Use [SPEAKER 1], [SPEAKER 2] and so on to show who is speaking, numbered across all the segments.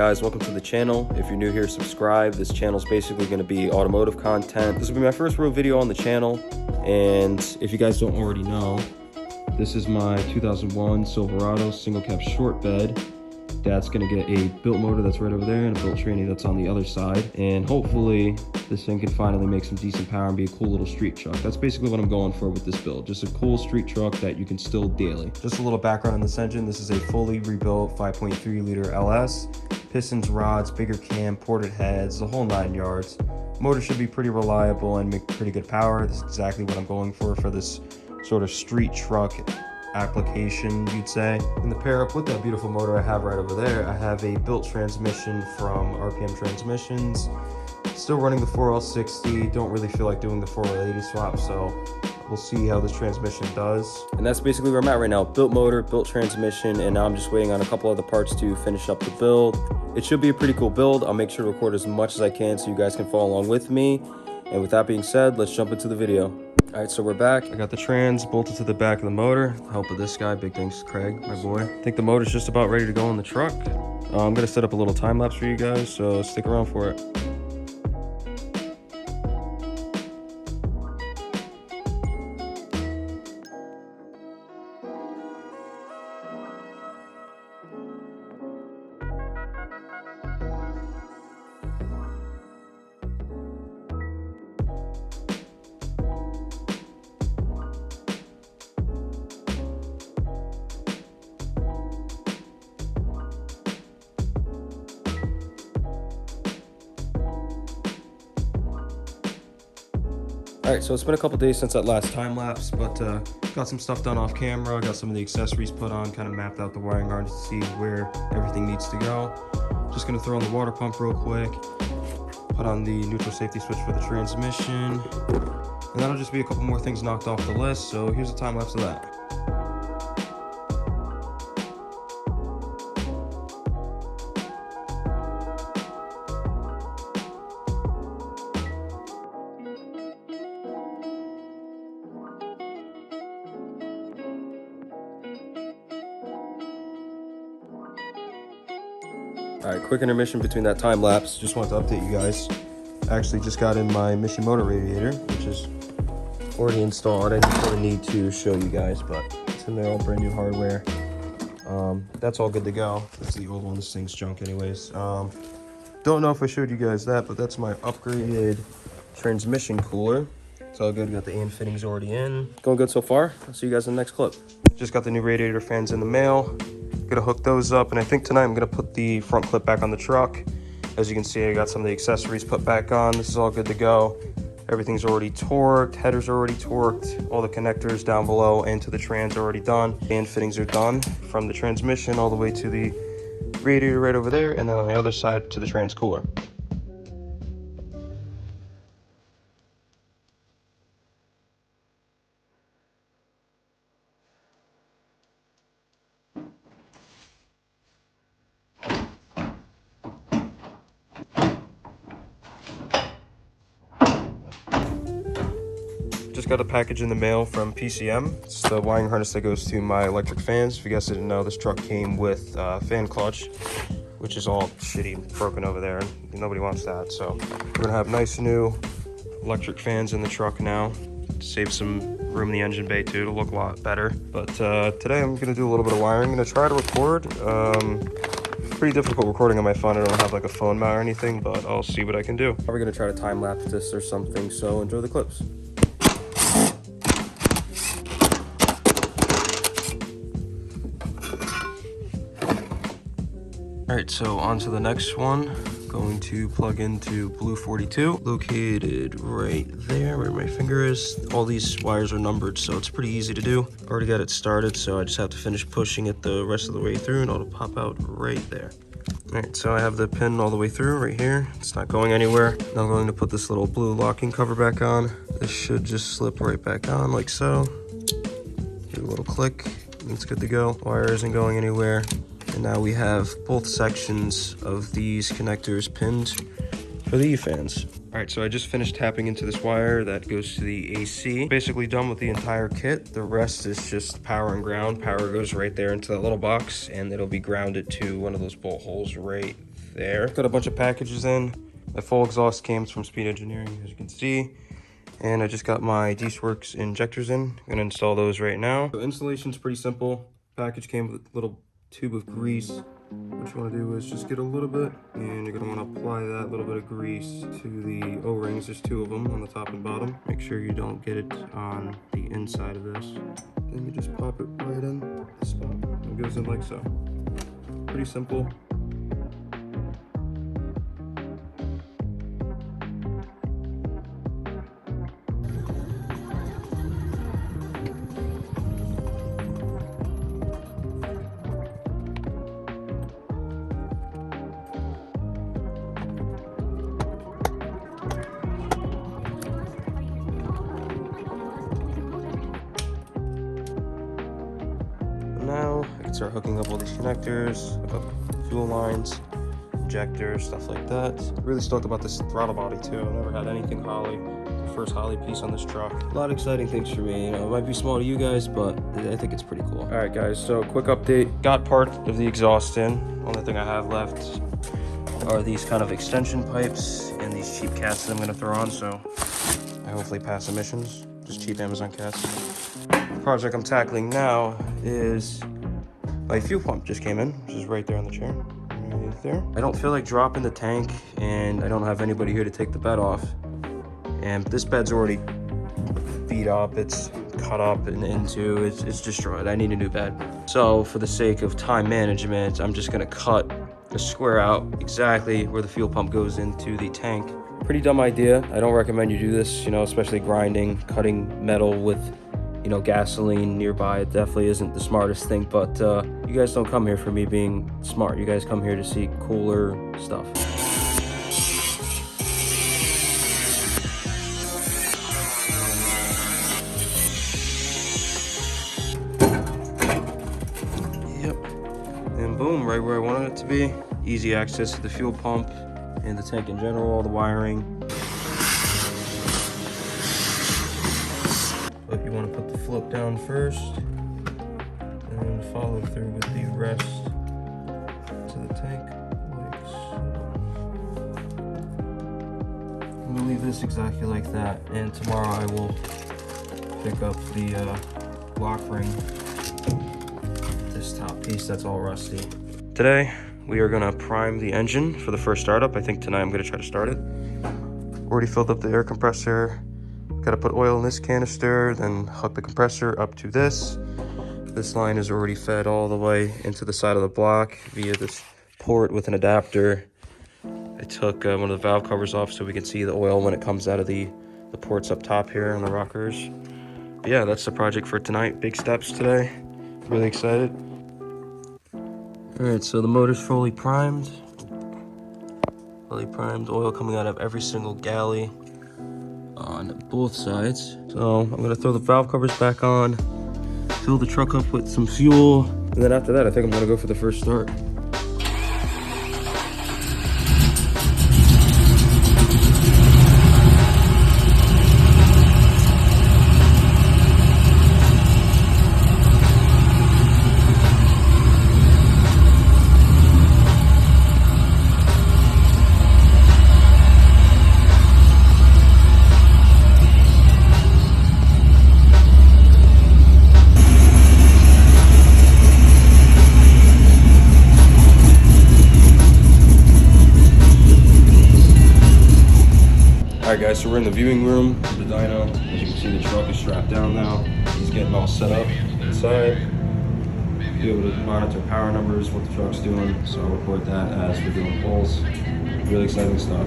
[SPEAKER 1] guys, welcome to the channel. If you're new here, subscribe. This channel is basically going to be automotive content. This will be my first real video on the channel, and if you guys don't already know, this is my 2001 Silverado single cab short bed. Dad's gonna get a built motor that's right over there and a built tranny that's on the other side, and hopefully this thing can finally make some decent power and be a cool little street truck. That's basically what I'm going for with this build, just a cool street truck that you can still daily. Just a little background on this engine. This is a fully rebuilt 5.3 liter LS, pistons, rods, bigger cam, ported heads, the whole 9 yards. Motor should be pretty reliable and make pretty good power. This is exactly what I'm going for this sort of street truck application, you'd say. And to pair up with that beautiful motor I have right over there, I have a built transmission from RPM Transmissions. Still running the 4L60, don't really feel like doing the 4L80 swap, so we'll see how this transmission does. And that's basically where I'm at right now. Built motor, built transmission, and now I'm just waiting on a couple other parts to finish up the build. It should be a pretty cool build. I'll make sure to record as much as I can so you guys can follow along with me. And with that being said, let's jump into the video. All right, so we're back. I got the trans bolted to the back of the motor. With the help of this guy, big thanks to Craig, my boy. I think the motor's just about ready to go in the truck. I'm gonna set up a little time lapse for you guys, so stick around for it. All right, so it's been a couple days since that last time lapse, but got some stuff done off camera, got some of the accessories put on, kind of mapped out the wiring harness to see where everything needs to go. Just gonna throw on the water pump real quick, put on the neutral safety switch for the transmission, and that'll just be a couple more things knocked off the list, so here's a time lapse of that. All right, quick intermission between that time lapse. Just wanted to update you guys. I actually just got in my Mishimoto radiator, which is already installed. I just sort of need to show you guys, but it's in there, all brand new hardware. That's all good to go. That's the old one. This thing's junk anyways. Don't know if I showed you guys that, but that's my upgraded transmission cooler. It's all good. We got the AN fittings already in. Going good so far. I'll see you guys in the next clip. Just got the new radiator fans in the mail. Gonna hook those up, and I think tonight I'm gonna put the front clip back on the truck. As you can see, I got some of the accessories put back on. This is all good to go. Everything's already torqued, headers are already torqued, all the connectors down below and to the trans are already done, and fittings are done from the transmission all the way to the radiator right over there, and then on the other side to the trans cooler. Just got a package in the mail from PCM. It's the wiring harness that goes to my electric fans. If you guys didn't know, this truck came with fan clutch, which is all shitty, broken over there, and nobody wants that. So we're gonna have nice new electric fans in the truck now to save some room in the engine bay too, to look a lot better. But today I'm gonna do a little bit of wiring. I'm gonna try to record. Pretty difficult recording on my phone. I don't have like a phone mount or anything, but I'll see what I can do. Probably gonna try to time lapse this or something, so enjoy the clips. All right, so on to the next one. Going to plug into Blue 42, located right there where my finger is. All these wires are numbered, so it's pretty easy to do. Already got it started, so I just have to finish pushing it the rest of the way through, and it'll pop out right there. All right, so I have the pin all the way through right here. It's not going anywhere. Now I'm going to put this little blue locking cover back on. This should just slip right back on like so. Give a little click, and it's good to go. Wire isn't going anywhere. And now we have both sections of these connectors pinned for the E-fans. All right, so I just finished tapping into this wire that goes to the AC. Basically done with the entire kit. The rest is just power and ground. Power goes right there into that little box, and it'll be grounded to one of those bolt holes right there. Got a bunch of packages in. My full exhaust came from Speed Engineering, as you can see. And I just got my D-Works injectors in. I'm gonna install those right now. So installation's pretty simple. Package came with a little tube of grease. What you wanna do is just get a little bit, and you're gonna wanna apply that little bit of grease to the O-rings. There's 2 of them on the top and bottom. Make sure you don't get it on the inside of this. Then you just pop it right in the spot. It goes in like so. Pretty simple. Now I can start hooking up all these connectors, hook up fuel lines, injectors, stuff like that. Really stoked about this throttle body too. I've never had anything Holley. The first Holley piece on this truck. A lot of exciting things for me. You know, it might be small to you guys, but I think it's pretty cool. All right, guys. So quick update. Got part of the exhaust in. Only thing I have left are these kind of extension pipes and these cheap cats that I'm gonna throw on. So I hopefully pass emissions. Just cheap Amazon cats. The project I'm tackling now is my fuel pump just came in, which is right there on the chair. Right there. I don't feel like dropping the tank, and I don't have anybody here to take the bed off. And this bed's already beat up, it's cut up and into, it's destroyed. I need a new bed. So for the sake of time management, I'm just gonna cut a square out exactly where the fuel pump goes into the tank. Pretty dumb idea. I don't recommend you do this, you know, especially grinding, cutting metal with, you know, gasoline nearby. It definitely isn't the smartest thing, but you guys don't come here for me being smart. You guys come here to see cooler stuff. Yep. And boom, right where I wanted it to be. Easy access to the fuel pump and the tank in general, all the wiring. But you want to put the float down first and then follow through with the rest to the tank like so. I'm gonna leave this exactly like that, and tomorrow I will pick up the lock ring, this top piece that's all rusty. Today we are gonna prime the engine for the first startup. I think tonight I'm gonna try to start it. Already filled up the air compressor. Gotta put oil in this canister, then hook the compressor up to this. This line is already fed all the way into the side of the block via this port with an adapter. I took one of the valve covers off so we can see the oil when it comes out of the ports up top here on the rockers. But yeah, that's the project for tonight. Big steps today. Really excited. All right, so the motor's fully primed. Fully primed, oil coming out of every single galley on both sides. So I'm gonna throw the valve covers back on, fill the truck up with some fuel, and then after that, I think I'm gonna go for the first start. All right, guys, so we're in the viewing room of the dyno. As you can see, the truck is strapped down now. He's getting all set up inside. Be able to monitor power numbers, what the truck's doing. So I'll record that as we're doing pulls. Really exciting stuff.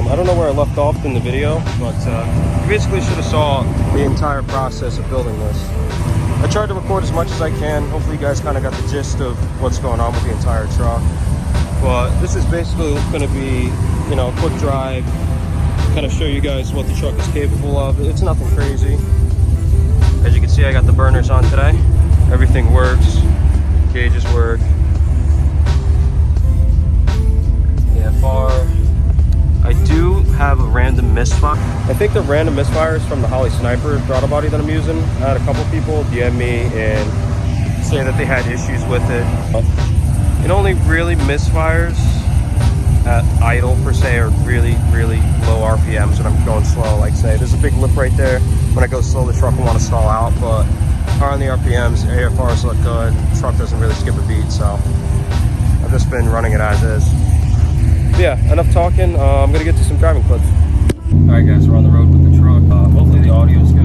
[SPEAKER 1] I don't know where I left off in the video, but you basically should have saw the entire process of building this. I tried to record as much as I can. Hopefully you guys kind of got the gist of what's going on with the entire truck. But this is basically going to be, you know, a quick drive, kind of show you guys what the truck is capable of. It's nothing crazy. As you can see, I got the burners on today. Everything works. Gauges work. AFR. I do have a random misfire. I think the random misfire is from the Holly Sniper throttle body that I'm using. I had a couple people DM me and say that they had issues with it. It only really misfires at idle per se, or really low RPMs when I'm going slow. Like say, there's a big lip right there. When I go slow, the truck will want to stall out, but higher on the RPMs, AFRs look good. The truck doesn't really skip a beat, so I've just been running it as is. But yeah, enough talking. I'm gonna get to some driving clips. All right, guys, we're on the road with the truck. Hopefully the audio is good.